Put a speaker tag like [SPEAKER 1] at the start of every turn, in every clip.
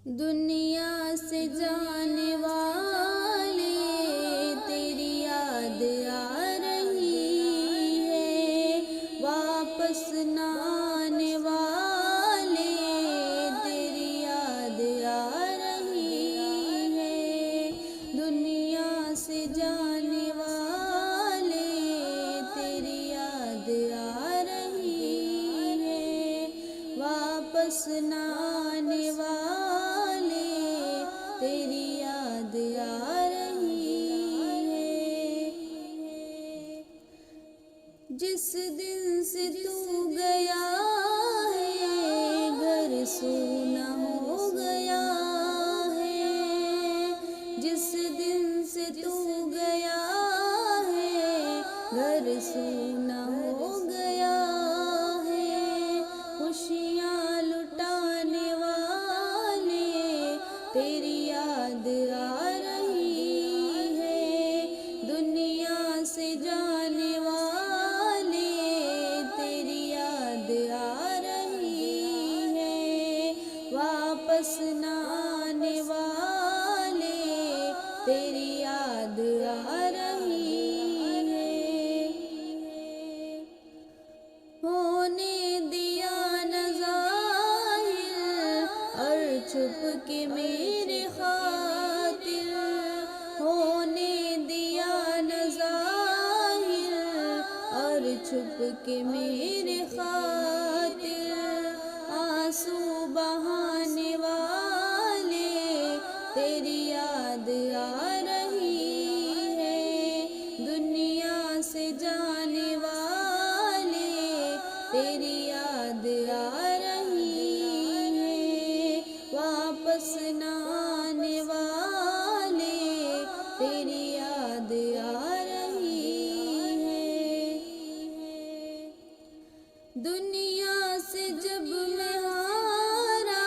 [SPEAKER 1] دنیا سے جانے والے تیری یاد آ رہی ہے، واپس نہ آنے والے تیری یاد آ رہی ہے۔ دنیا سے جانے والے تیری یاد آ رہی ہے، واپس نہ آنے والے تیری یاد آ رہی ہے۔ جس دن سے تو گیا ہے گھر سونا ہو گیا ہے، جس دن سے تو گیا ہے گھر سونا ہو گیا ہے۔ خوشیاں لٹانے والے تیری یاد آ رہی ہے، دنیا سے جانے والے تیری یاد آ رہی ہے، واپس نہ آنے والے تیری یاد آ رہی ہے۔ ہونے دیا نہ ظاہر اور چھپ کے میرے خاطر، ہونے دیا نہ ظاہر اور چھپ کے میرے خاطر، آنسو بہانے والے تیری یاد آ رہی ہے، دنیا سے جانے والے تیری یاد آ رہی ہے، واپس نہ آنے والے تیری یاد آ رہی ہے۔ دنیا سے جب میں ہارا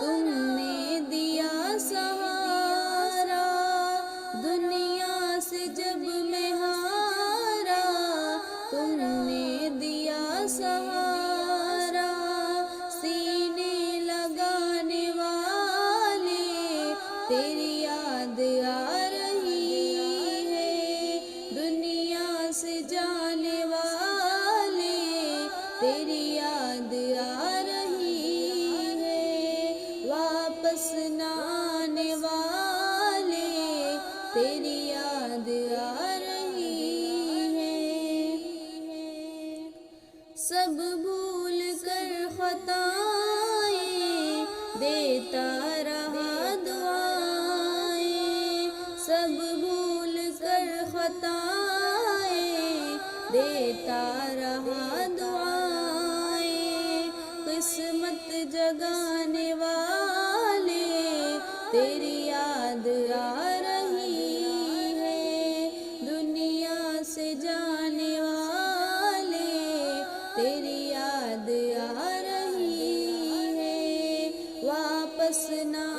[SPEAKER 1] تم نے دیا سہارا، دنیا سے جب میں ہارا تم نے دیا سہارا، سینے لگانے والے تیری یاد آ رہی ہے، دنیا سے جانے والے تیری یاد آ رہی ہے، واپس نہ آنے والے تیری یاد آ رہی ہے۔ سب بھول کر خطائیں دیتا رہا دعائیں، سب بھول کر خطائیں دیتا رہا دعائیں، قسمت جگانے والے تیری یاد آ رہی ہے، دنیا سے جانے والے تیری یاد آ رہی ہے، واپس نہ